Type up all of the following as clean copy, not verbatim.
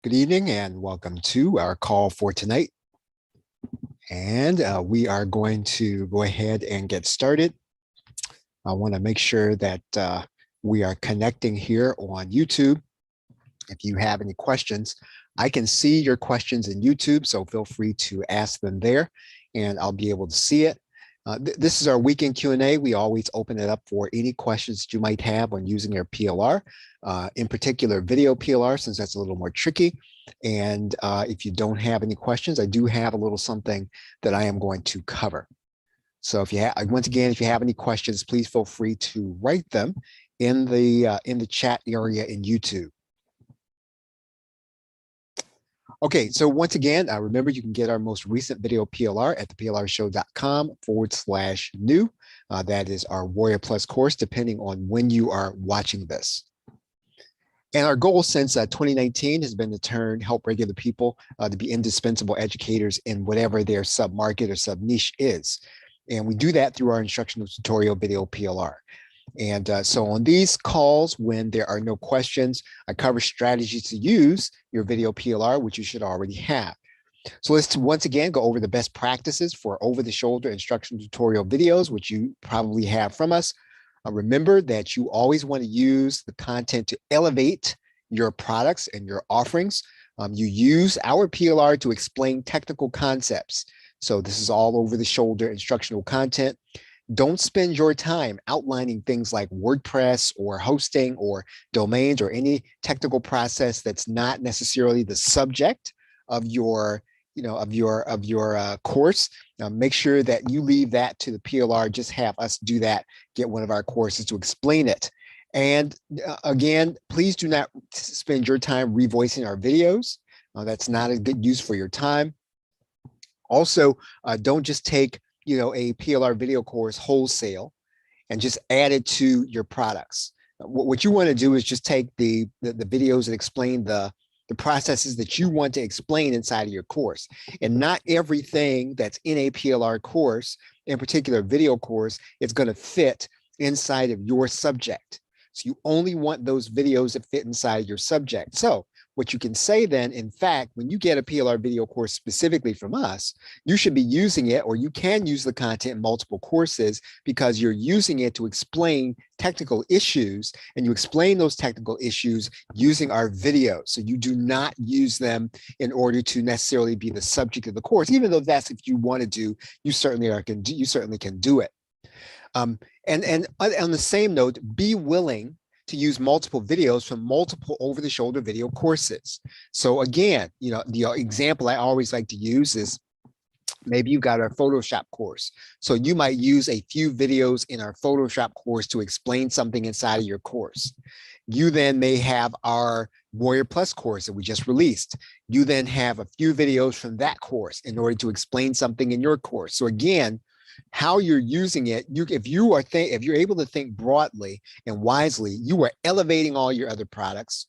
Good evening and welcome to our call for tonight. And we are going to go ahead and get started. I want to make sure that we are connecting here on YouTube. If you have any questions, I can see your questions in YouTube, so feel free to ask them there and I'll be able to see it. This is our weekend Q&A. We always open it up for any questions that you might have on using your PLR, in particular video PLR, since that's a little more tricky. And if you don't have any questions, I do have a little something that I am going to cover. So if you have, once again, if you have any questions, please feel free to write them in the chat area in YouTube. Okay, so once again, remember you can get our most recent video PLR at theplrshow.com/new. That is our Warrior Plus course, depending on when you are watching this. And our goal since 2019 has been to help regular people to be indispensable educators in whatever their sub-market or sub-niche is. And we do that through our instructional tutorial video PLR. And so on these calls, when there are no questions, I cover strategies to use your video PLR, which you should already have. So let's once again go over the best practices for over-the-shoulder instructional tutorial videos, which you probably have from us. Remember that you always want to use the content to elevate your products and your offerings. You use our PLR to explain technical concepts. So this is all over-the-shoulder instructional content. Don't spend your time outlining things like WordPress or hosting or domains or any technical process that's not necessarily the subject of your course. Make sure that you leave that to the PLR. Just have us do that. Get one of our courses to explain it. And again, please do not spend your time revoicing our videos. That's not a good use for your time. Also, don't just take a PLR video course wholesale and just add it to your products. What you want to do is just take the videos that explain the processes that you want to explain inside of your course. And not everything that's in a PLR course, in particular video course, is going to fit inside of your subject. So you only want those videos that fit inside your subject. So what you can say then, in fact, when you get a PLR video course specifically from us, you should be using it, or you can use the content in multiple courses because you're using it to explain technical issues, and you explain those technical issues using our videos. So you do not use them in order to necessarily be the subject of the course, even though that's if you want to do, you certainly can do it. And on the same note, be willing to use multiple videos from multiple over-the-shoulder video courses. So again, the example I always like to use is maybe you got our Photoshop course. So you might use a few videos in our Photoshop course to explain something inside of your course. You then may have our Warrior Plus course that we just released. You then have a few videos from that course in order to explain something in your course. So again, how you're using it, if you're able to think broadly and wisely, you are elevating all your other products.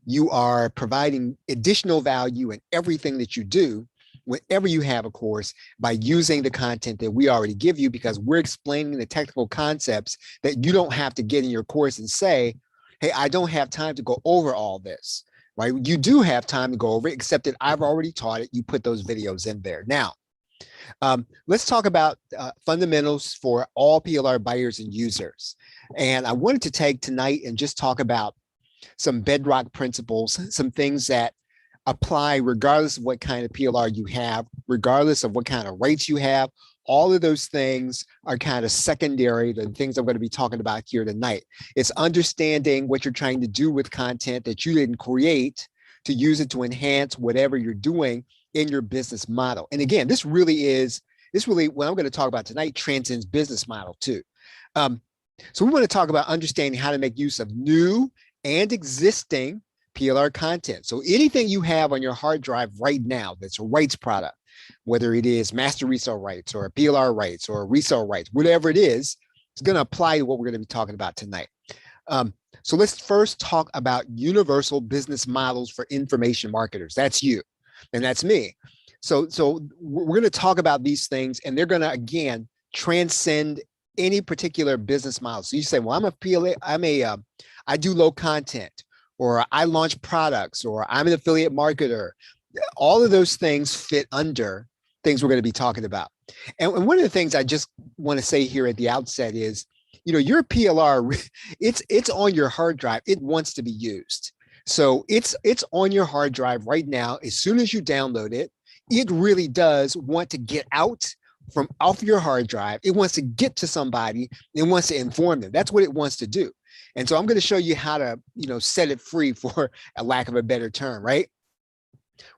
You are providing additional value in everything that you do whenever you have a course by using the content that we already give you, because we're explaining the technical concepts that you don't have to get in your course and say, hey, I don't have time to go over all this, right? You do have time to go over it, except that I've already taught it. You put those videos in there. Now, let's talk about fundamentals for all PLR buyers and users. And I wanted to take tonight and just talk about some bedrock principles, some things that apply regardless of what kind of PLR you have, regardless of what kind of rates you have. All of those things are kind of secondary to the things I'm going to be talking about here tonight. It's understanding what you're trying to do with content that you didn't create to use it to enhance whatever you're doing in your business model. And again, this really what I'm going to talk about tonight transcends business model too. So we want to talk about understanding how to make use of new and existing PLR content. So anything you have on your hard drive right now that's a rights product, whether it is master resale rights or PLR rights or resale rights, whatever it is, it's going to apply to what we're going to be talking about tonight. So let's first talk about universal business models for information marketers. That's you. And that's me. So we're going to talk about these things, and they're going to, again, transcend any particular business model. So you say, well, I'm a PLA, I do low content, or I launch products, or I'm an affiliate marketer. All of those things fit under things we're going to be talking about. And one of the things I just want to say here at the outset is, your PLR, it's on your hard drive. It wants to be used. So it's on your hard drive right now. As soon as you download it, it really does want to get out from off your hard drive. It wants to get to somebody. It wants to inform them. That's what it wants to do. And so I'm going to show you how to, set it free, for a lack of a better term, right?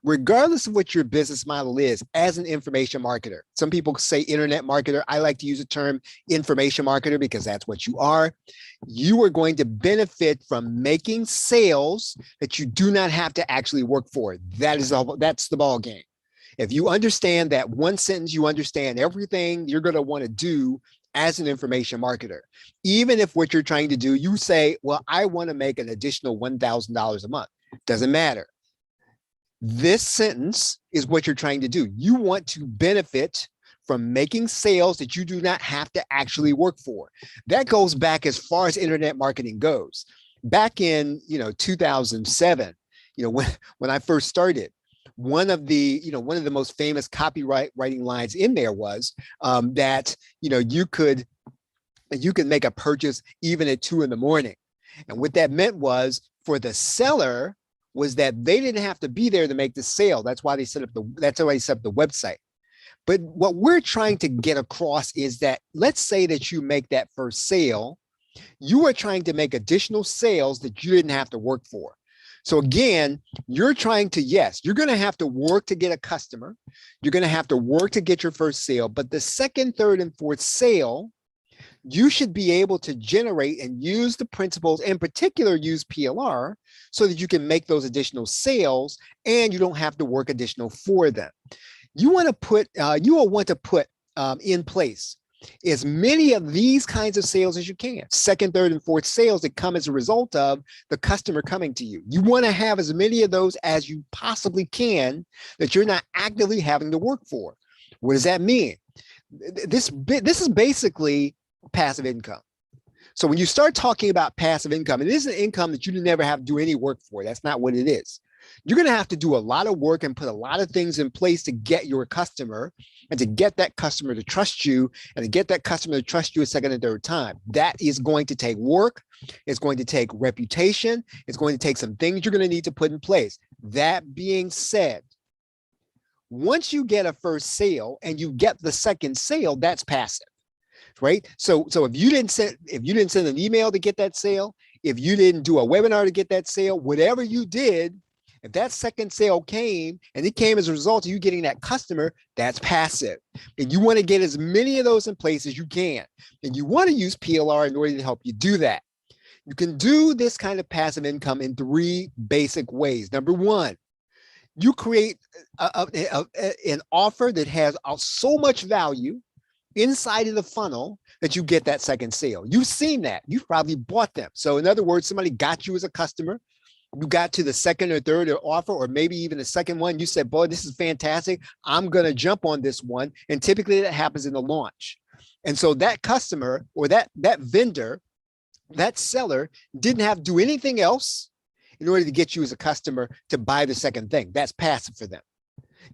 Regardless of what your business model is as an information marketer. Some people say internet marketer. I like to use the term information marketer because that's what you are. You are going to benefit from making sales that you do not have to actually work for. That's the ball game. If you understand that one sentence, you understand everything you're going to want to do as an information marketer. Even if what you're trying to do, you say, well, I want to make an additional $1,000 a month. Doesn't matter. This sentence is what you're trying to do. You want to benefit from making sales that you do not have to actually work for. That goes back as far as internet marketing goes. Back in 2007, when I first started, one of the most famous copywriting lines in there was that you could make a purchase even at 2 a.m. And what that meant was, for the seller, was that they didn't have to be there to make the sale. That's why they set up the website. But what we're trying to get across is that, let's say that you make that first sale, you are trying to make additional sales that you didn't have to work for. So again, you're trying to, yes, you're going to have to work to get a customer. You're going to have to work to get your first sale. But the second, third, and fourth sale, you should be able to generate and use the principles, in particular, use PLR, so that you can make those additional sales and you don't have to work additional for them. You will want to put in place as many of these kinds of sales as you can. Second, third, and fourth sales that come as a result of the customer coming to you. You want to have as many of those as you possibly can that you're not actively having to work for. What does that mean? This is basically passive income. So when you start talking about passive income, it isn't income that you never have to do any work for. That's not what it is. You're going to have to do a lot of work and put a lot of things in place to get your customer, and to get that customer to trust you, and to get that customer to trust you a second and third time. That is going to take work. It's going to take reputation. It's going to take some things you're going to need to put in place. That being said, once you get a first sale and you get the second sale, that's passive. Right? So if you didn't send an email to get that sale, if you didn't do a webinar to get that sale, whatever you did, if that second sale came and it came as a result of you getting that customer, that's passive. And you want to get as many of those in place as you can. And you want to use PLR in order to help you do that. You can do this kind of passive income in 3 basic ways. Number one, you create an offer that has so much value inside of the funnel that you get that second sale. You've seen that. You've probably bought them. So in other words, somebody got you as a customer. You got to the second or third offer, or maybe even the second one. You said, boy, this is fantastic. I'm going to jump on this one. And typically that happens in the launch. And so that customer, or that vendor, that seller didn't have to do anything else in order to get you as a customer to buy the second thing. That's passive for them.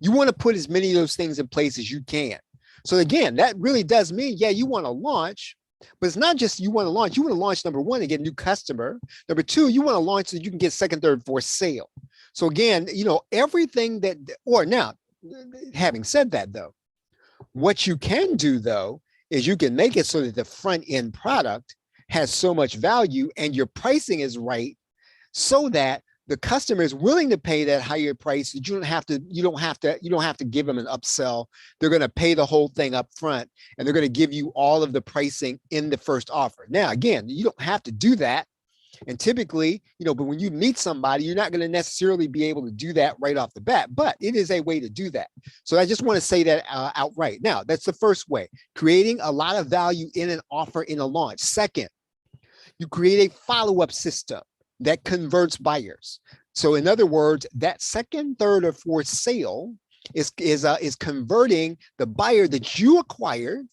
You want to put as many of those things in place as you can. So again, that really does mean, yeah, you want to launch, but it's not just you want to launch. You want to launch, number one, to get a new customer. Number two, you want to launch so you can get second, third, fourth sale. So again, everything that, or now, having said that though, what you can do though, is you can make it so that the front end product has so much value and your pricing is right, so that the customer is willing to pay that higher price. You don't have to give them an upsell. They're going to pay the whole thing up front, and they're going to give you all of the pricing in the first offer. Now, again, you don't have to do that. And typically, but when you meet somebody, you're not going to necessarily be able to do that right off the bat, but it is a way to do that. So I just want to say that outright. Now, that's the first way, creating a lot of value in an offer in a launch. Second, you create a follow-up system that converts buyers. So in other words, that second, third, or fourth sale is converting the buyer that you acquired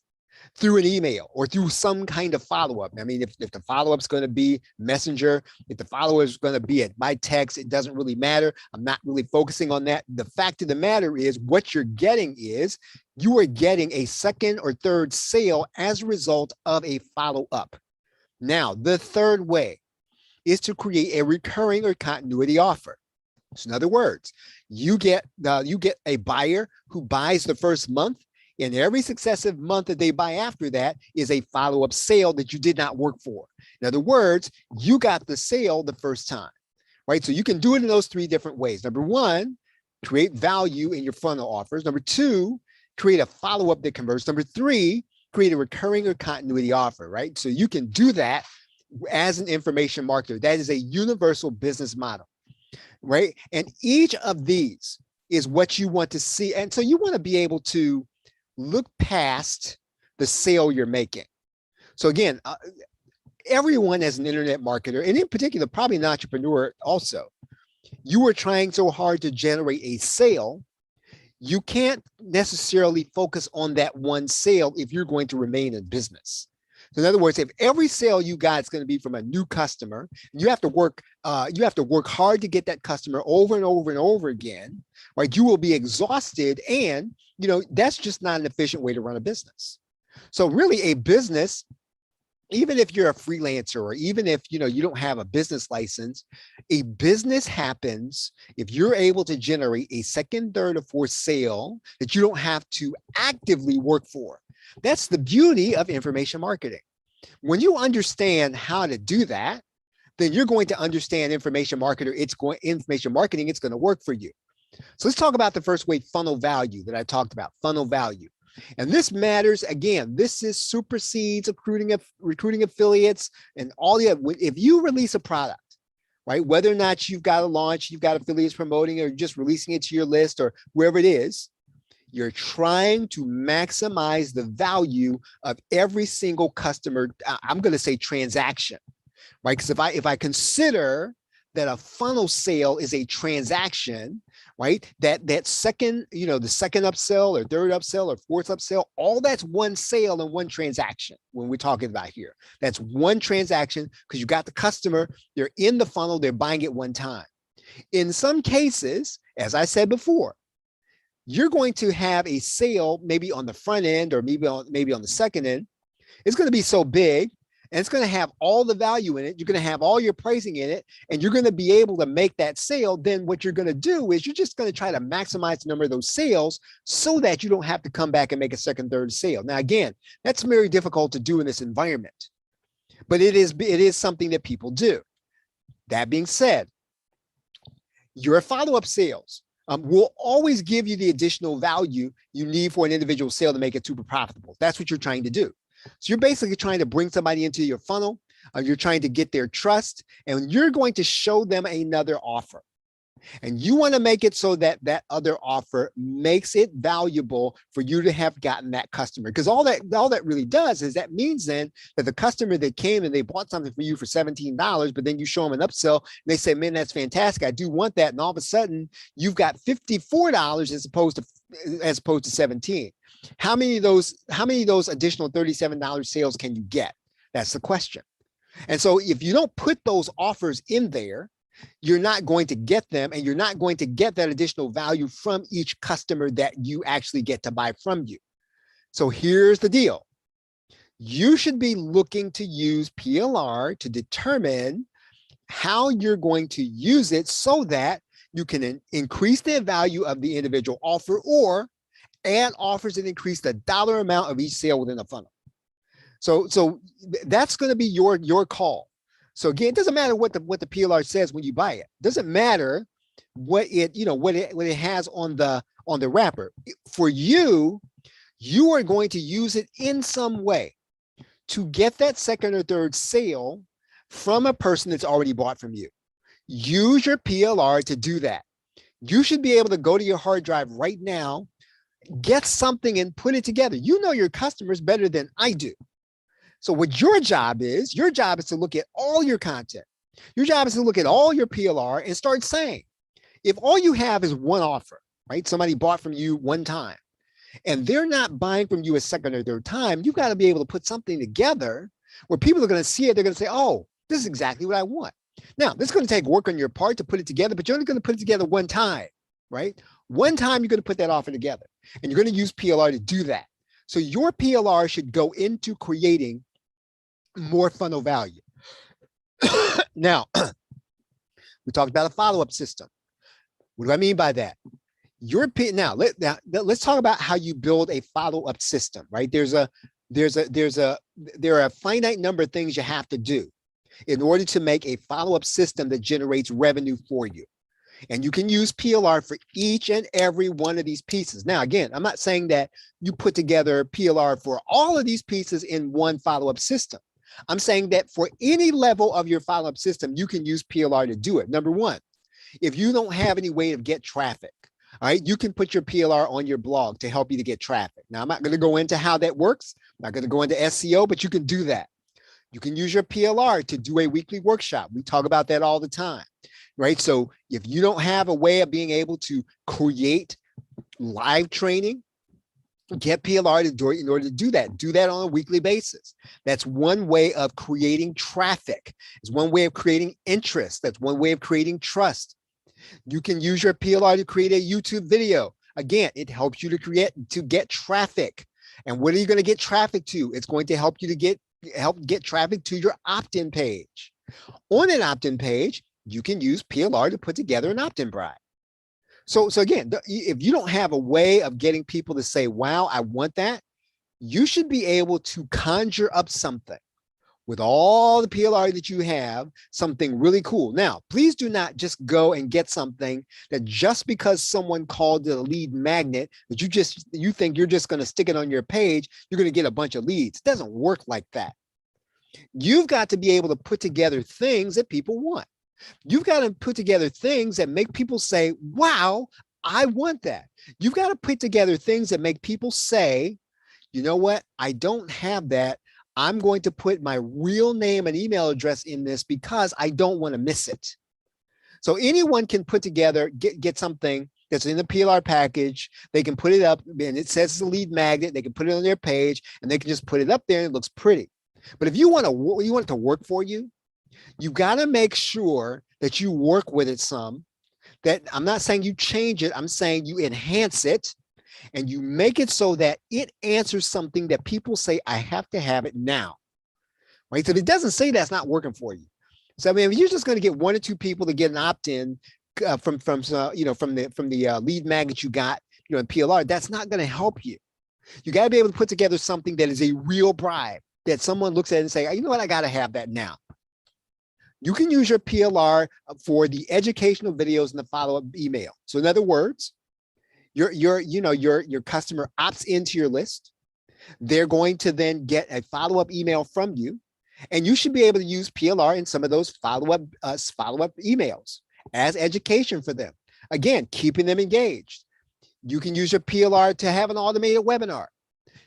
through an email or through some kind of follow-up. I mean, if the follow-up is going to be messenger, if the follow-up is going to be by text, it doesn't really matter. I'm not really focusing on that. The fact of the matter is what you're getting is you are getting a second or third sale as a result of a follow-up. Now, the third way is to create a recurring or continuity offer. So in other words, you get a buyer who buys the first month, and every successive month that they buy after that is a follow-up sale that you did not work for. In other words, you got the sale the first time, right? So you can do it in those three different ways. Number one, create value in your funnel offers. Number two, create a follow-up that converts. Number three, create a recurring or continuity offer, right? So you can do that as an information marketer. That is a universal business model, right? And each of these is what you want to see. And so you want to be able to look past the sale you're making. So again, everyone as an internet marketer, and in particular, probably an entrepreneur also, you are trying so hard to generate a sale, you can't necessarily focus on that one sale if you're going to remain in business. So in other words, if every sale you got is going to be from a new customer, you have to work hard to get that customer over and over and over again, right? You will be exhausted, and that's just not an efficient way to run a business. So really, a business, even if you're a freelancer or even if you don't have a business license, a business happens if you're able to generate a second, third, or fourth sale that you don't have to actively work for. That's the beauty of information marketing. When you understand how to do that, then you're going to understand information marketing. It's going to work for you. So let's talk about the first way, funnel value, that I talked about, funnel value. And this matters. Again, this is supersedes recruiting affiliates and all the other. If you release a product, right, whether or not you've got a launch, you've got affiliates promoting, or just releasing it to your list or wherever it is, you're trying to maximize the value of every single customer, I'm going to say transaction, right? Because if I consider that a funnel sale is a transaction, right? That second, the second upsell or third upsell or fourth upsell, all that's one sale and one transaction when we're talking about here. That's one transaction because you got the customer, they're in the funnel, they're buying it one time. In some cases, as I said before, you're going to have a sale maybe on the front end or maybe on the second end. It's going to be so big and it's going to have all the value in it. You're going to have all your pricing in it, and you're going to be able to make that sale. Then what you're going to do is you're just going to try to maximize the number of those sales so that you don't have to come back and make a second, third sale. Now, again, that's very difficult to do in this environment, but it is something that people do. That being said, your follow-up sales will always give you the additional value you need for an individual sale to make it super profitable. That's what you're trying to do. So you're basically trying to bring somebody into your funnel. You're trying to get their trust, and you're going to show them another offer. And you want to make it so that that other offer makes it valuable for you to have gotten that customer. Because all that really does is that means then that the customer that came and they bought something for you for $17, but then you show them an upsell and they say, man, that's fantastic, I do want that. And all of a sudden you've got $54 as opposed to 17. How many of those additional $37 sales can you get? That's the question. And so if you don't put those offers in there, you're not going to get them, and you're not going to get that additional value from each customer that you actually get to buy from you. So here's the deal. You should be looking to use PLR to determine how you're going to use it so that you can increase the value of the individual offer or add offers that increase the dollar amount of each sale within the funnel. So that's going to be your call. So again, it doesn't matter what the PLR says when you buy it. It doesn't matter what it has on the wrapper. For you, you are going to use it in some way to get that second or third sale from a person that's already bought from you. Use your PLR to do that. You should be able to go to your hard drive right now, get something and put it together. You know your customers better than I do. So what your job is to look at all your content. Your job is to look at all your PLR and start saying, if all you have is one offer, right? Somebody bought from you one time, and they're not buying from you a second or third time, you've got to be able to put something together where people are going to see it. They're going to say, oh, this is exactly what I want. Now, this is going to take work on your part to put it together, but you're only going to put it together one time, right? One time you're going to put that offer together, and you're going to use PLR to do that. So your PLR should go into creating more funnel value. Now, we talked about a follow-up system. What do I mean by that? Now let's talk about how you build a follow-up system, right? There are a finite number of things you have to do in order to make a follow-up system that generates revenue for you. And you can use PLR for each and every one of these pieces. Now, again, I'm not saying that you put together PLR for all of these pieces in one follow-up system. I'm saying that for any level of your follow-up system, you can use PLR to do it. Number one, if you don't have any way to get traffic, all right, you can put your PLR on your blog to help you to get traffic. Now, I'm not going to go into how that works. I'm not going to go into SEO, but you can do that. You can use your PLR to do a weekly workshop. We talk about that all the time, right? So if you don't have a way of being able to create live training, get PLR to do it in order to do that. Do that on a weekly basis. That's one way of creating traffic. It's one way of creating interest. That's one way of creating trust. You can use your PLR to create a YouTube video. Again, it helps you to get traffic. And what are you going to get traffic to? It's going to help you to help get traffic to your opt-in page. On an opt-in page, you can use PLR to put together an opt-in bribe. So again, if you don't have a way of getting people to say, wow, I want that, you should be able to conjure up something with all the PLR that you have, something really cool. Now, please do not just go and get something that just because someone called it a lead magnet, that you think you're just going to stick it on your page, you're going to get a bunch of leads. It doesn't work like that. You've got to be able to put together things that people want. You've got to put together things that make people say, wow, I want that. You've got to put together things that make people say, you know what? I don't have that. I'm going to put my real name and email address in this because I don't want to miss it. So anyone can put together, get something that's in the PLR package. They can put it up and it says it's a lead magnet. They can put it on their page and they can just put it up there and it looks pretty. But if you want it to work for you, you got to make sure that you work with it some. That I'm not saying you change it. I'm saying you enhance it and you make it so that it answers something that people say, I have to have it now. Right? So if it doesn't say that's not working for you. So I mean, if you're just going to get one or two people to get an opt-in from the lead magnet you got, in PLR, that's not going to help you. You got to be able to put together something that is a real bribe that someone looks at and say, you know what, I got to have that now. You can use your PLR for the educational videos and the follow-up email. So in other words, your customer opts into your list. They're going to then get a follow-up email from you, and you should be able to use PLR in some of those follow-up emails as education for them. Again, keeping them engaged. You can use your PLR to have an automated webinar.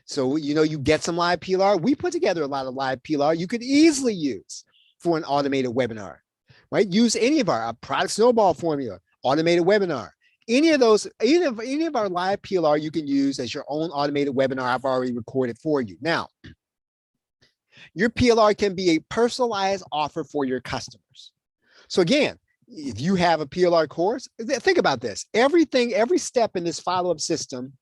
So, you get some live PLR. We put together a lot of live PLR you could easily use for an automated webinar, right? Use any of our product snowball formula, automated webinar. Any of those, any of our live PLR you can use as your own automated webinar I've already recorded for you. Now, your PLR can be a personalized offer for your customers. So again, if you have a PLR course, think about this. Every step in this follow-up system,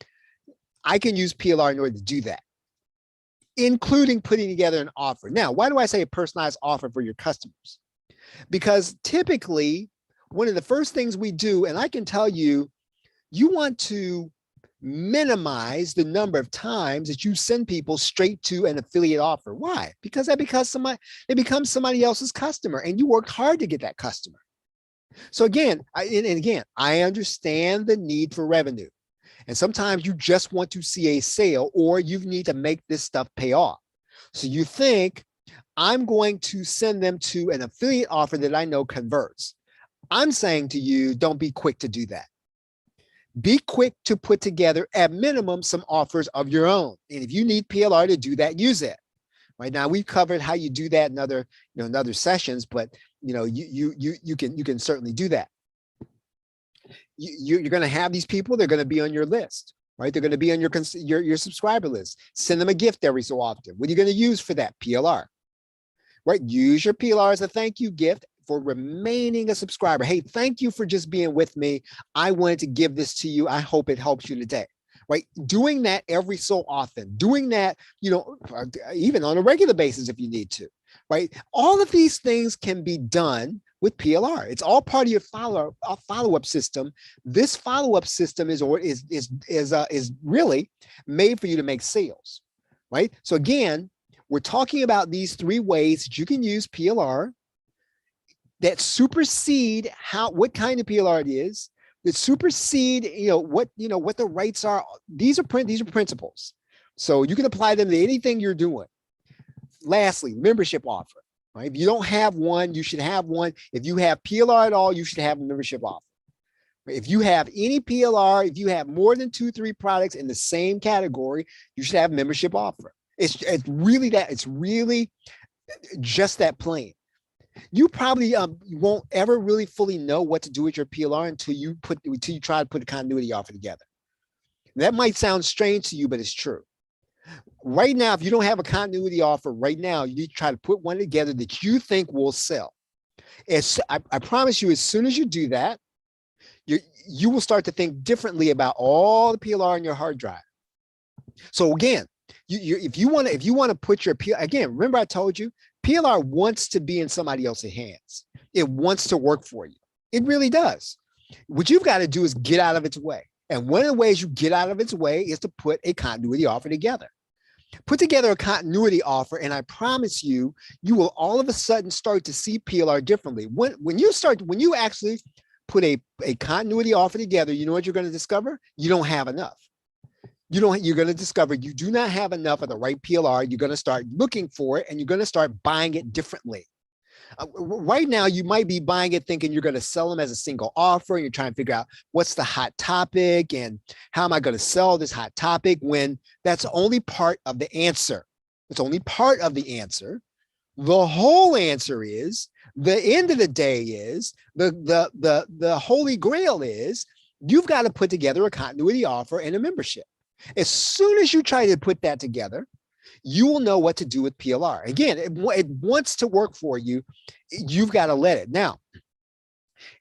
I can use PLR in order to do that, including putting together an offer. Now, why do I say a personalized offer for your customers? Because typically, one of the first things we do, and I can tell you, you want to minimize the number of times that you send people straight to an affiliate offer. Why? Because they become somebody else's customer, and you worked hard to get that customer. So again, I understand the need for revenue. And sometimes you just want to see a sale, or you need to make this stuff pay off. So you think, I'm going to send them to an affiliate offer that I know converts. I'm saying to you, don't be quick to do that. Be quick to put together, at minimum, some offers of your own. And if you need PLR to do that, use it. Right now, we've covered how you do that in other sessions, but you can certainly do that. You're going to have these people, they're going to be on your list. right? They're going to be on your subscriber list. Send them a gift every so often. What are you going to use for that? PLR, right? Use your PLR as a thank you gift for remaining a subscriber. Hey, thank you for just being with me. I wanted to give this to you. I hope it helps you today. Right? Doing that every so often, doing that, even on a regular basis if you need to, right? All of these things can be done with PLR. It's all part of your follow-up system. This follow-up system is really made for you to make sales, right? So again, we're talking about these 3 ways that you can use PLR that supersede what kind of PLR it is, that supersede, what the rights are. These are principles. So you can apply them to anything you're doing. Lastly, membership offer. Right? If you don't have one, you should have one. If you have PLR at all, you should have a membership offer. If you have any PLR, if you have more than 2-3 products in the same category, you should have a membership offer. It's really that. It's really just that plain. You probably won't ever really fully know what to do with your PLR until you try to put a continuity offer together. That might sound strange to you, but it's true. Right now, if you don't have a continuity offer right now, you need to try to put one together that you think will sell. I promise you, as soon as you do that, you will start to think differently about all the PLR on your hard drive. So again, if you want to put your PLR, again, remember I told you, PLR wants to be in somebody else's hands. It wants to work for you. It really does. What you've got to do is get out of its way. And one of the ways you get out of its way is to put a continuity offer together. Put together a continuity offer, and I promise you, you will all of a sudden start to see PLR differently. When you actually put a continuity offer together, you know what you're going to discover? You don't have enough. You're going to discover you do not have enough of the right PLR. You're going to start looking for it, and you're going to start buying it differently. Right now, you might be buying it thinking you're going to sell them as a single offer, and you're trying to figure out what's the hot topic and how am I going to sell this hot topic, when that's only part of the answer. It's only part of the answer. The whole answer is, the end of the day is, the holy grail is, you've got to put together a continuity offer and a membership. As soon as you try to put that together, you will know what to do with PLR. Again, it wants to work for you. You've got to let it. Now,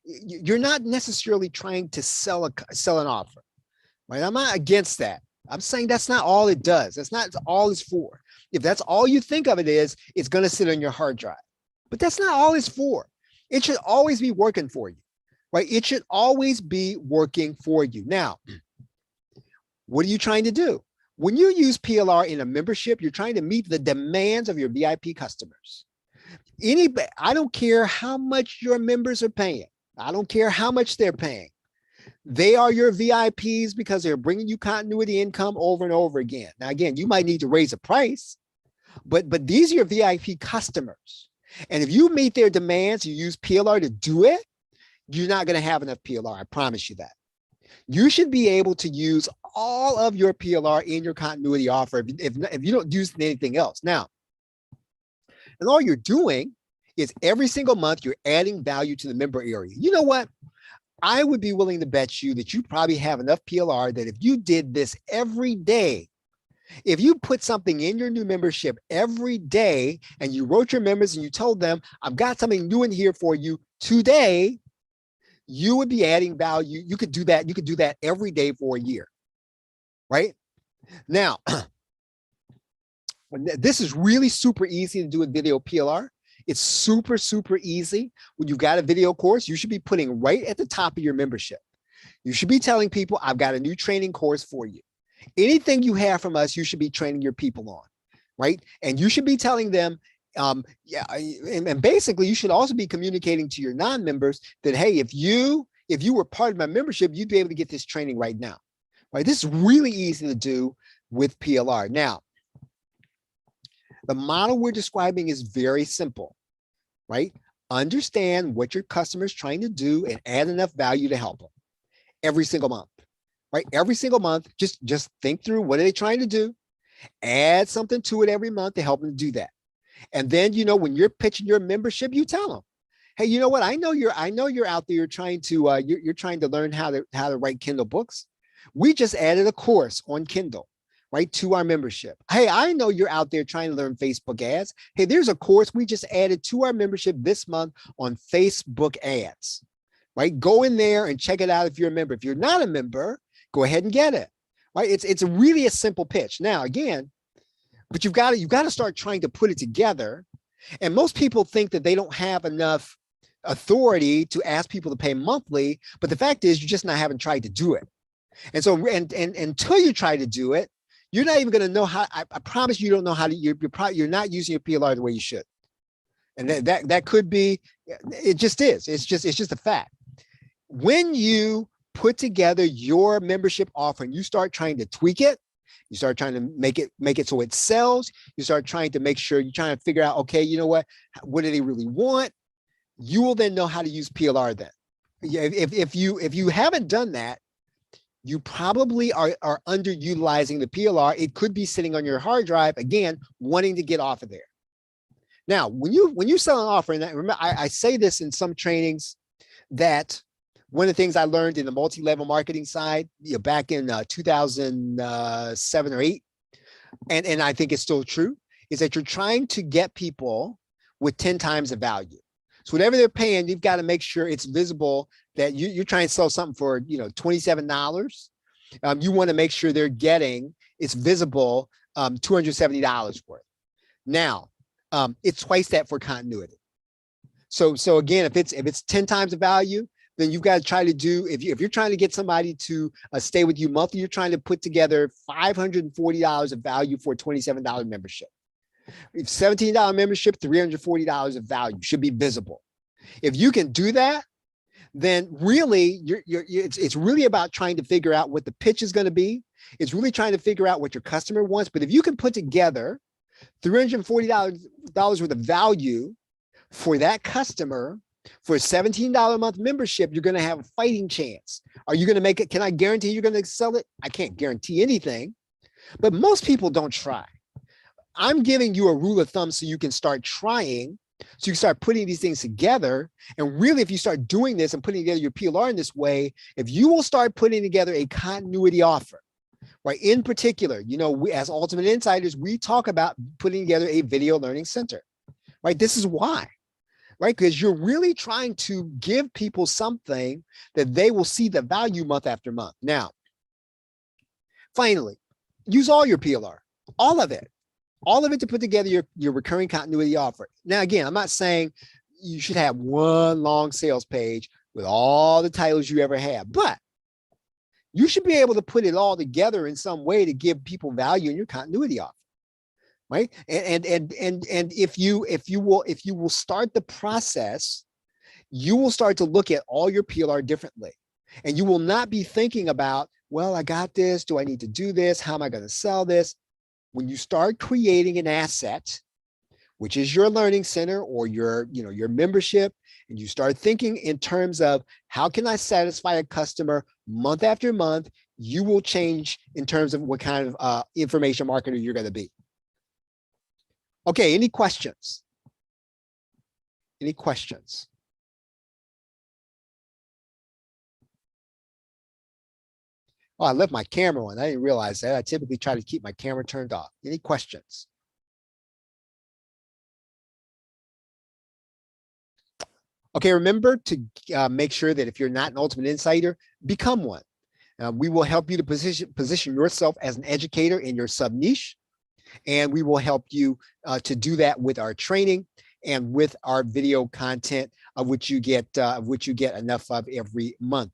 you're not necessarily trying to sell an offer, right? I'm not against that. I'm saying that's not all it does. That's not all it's for. If that's all you think of it is, it's going to sit on your hard drive. But that's not all it's for. It should always be working for you, right? It should always be working for you. Now, what are you trying to do? When you use PLR in a membership, you're trying to meet the demands of your VIP customers. I don't care how much your members are paying. I don't care how much they're paying. They are your VIPs because they're bringing you continuity income over and over again. Now, again, you might need to raise the price, but these are your VIP customers. And if you meet their demands, you use PLR to do it, you're not going to have enough PLR. I promise you that. You should be able to use all of your PLR in your continuity offer if you don't use anything else. Now, and all you're doing is every single month you're adding value to the member area. You know what? I would be willing to bet you that you probably have enough PLR that if you did this every day, if you put something in your new membership every day and you wrote your members and you told them, I've got something new in here for you today, you would be adding value. You could do that. You could do that every day for a year, right? Now, this is really super easy to do with video PLR. It's super, super easy. When you've got a video course, you should be putting right at the top of your membership. You should be telling people, I've got a new training course for you. Anything you have from us, you should be training your people on, right? And you should be telling them, and basically you should also be communicating to your non-members that, hey, if you were part of my membership, you'd be able to get this training right now, right? This is really easy to do with PLR. Now, the model we're describing is very simple, right? Understand what your customer is trying to do and add enough value to help them every single month, right? Every single month, just think through, what are they trying to do? Add something to it every month to help them do that. And then, when you're pitching your membership, you tell them, hey, you know what? I know you're out there. You're trying to learn how to write Kindle books. We just added a course on Kindle, right, to our membership. Hey, I know you're out there trying to learn Facebook ads. Hey, there's a course we just added to our membership this month on Facebook ads, right? Go in there and check it out if you're a member. If you're not a member, go ahead and get it, right? It's really a simple pitch. Now, again, but you've got to start trying to put it together. And most people think that they don't have enough authority to ask people to pay monthly, but the fact is you just not haven't tried to do it. And so, and until you try to do it, you're not even going to know how. I promise you don't know how to. You're not using your PLR the way you should, and that could be. It just is. It's just a fact. When you put together your membership offer and you start trying to tweak it, you start trying to make it so it sells. You start trying to make sure you're trying to figure out, okay, you know what do they really want? You will then know how to use PLR then. If you haven't done that, you probably are underutilizing the PLR. It could be sitting on your hard drive, again, wanting to get off of there. Now, when you sell an offer, and remember, I say this in some trainings, that one of the things I learned in the multi-level marketing side, back in 2007 or 8, and I think it's still true, is that you're trying to get people with 10 times the value. So whatever they're paying, you've got to make sure it's visible that you're trying to sell something for, $27. You want to make sure they're getting, it's visible, $270 worth. Now, it's twice that for continuity. So again, if it's 10 times the value, then you've got to try to do, if you're trying to get somebody to stay with you monthly, you're trying to put together $540 of value for a $27 membership. If $17 membership, $340 of value should be visible. If you can do that, then really it's really about trying to figure out what the pitch is going to be. It's really trying to figure out what your customer wants. But if you can put together $340 worth of value for that customer for a $17 a month membership, you're going to have a fighting chance. Are you going to make it? Can I guarantee you're going to sell it? I can't guarantee anything, but most people don't try. I'm giving you a rule of thumb so you can start trying, so you can start putting these things together. And really, if you start doing this and putting together your PLR in this way, if you will start putting together a continuity offer, right? In particular, we as Ultimate Insiders, we talk about putting together a video learning center, right? This is why, right? Because you're really trying to give people something that they will see the value month after month. Now, finally, use all your PLR, all of it to put together your recurring continuity offer. Now, again, I'm not saying you should have one long sales page with all the titles you ever had, but you should be able to put it all together in some way to give people value in your continuity offer, right? And if you will start the process, you will start to look at all your PLR differently, and you will not be thinking about, well, I got this. Do I need to do this? How am I going to sell this? When you start creating an asset, which is your learning center or your membership, and you start thinking in terms of how can I satisfy a customer month after month, you will change in terms of what kind of information marketer you're going to be. Okay, any questions? Any questions? Oh, I left my camera on. I didn't realize that. I typically try to keep my camera turned off. Any questions? Okay, remember to make sure that if you're not an Ultimate Insider, become one. We will help you to position yourself as an educator in your sub niche, and we will help you to do that with our training and with our video content, of which you get enough of every month.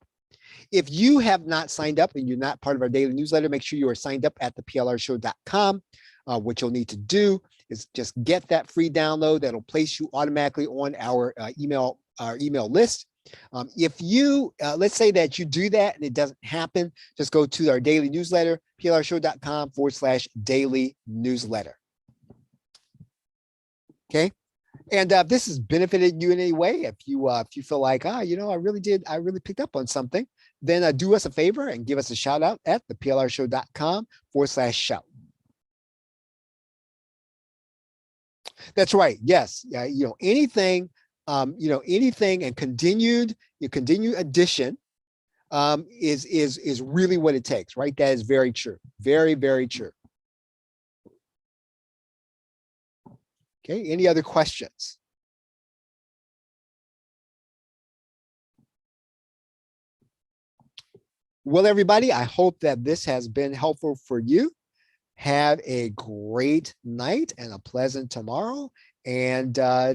If you have not signed up and you're not part of our daily newsletter, make sure you are signed up at theplrshow.com. What you'll need to do is just get that free download that'll place you automatically on our email list. If you, let's say that you do that and it doesn't happen, just go to our daily newsletter, plrshow.com/daily newsletter. Okay. And if this has benefited you in any way, if you feel like, I really picked up on something, then do us a favor and give us a shout out at theplrshow.com/shout. That's right. Yes. Anything, anything and continued addition is really what it takes, right? That is very true. Very, very true. Okay, any other questions? Well, everybody, I hope that this has been helpful for you. Have a great night and a pleasant tomorrow. And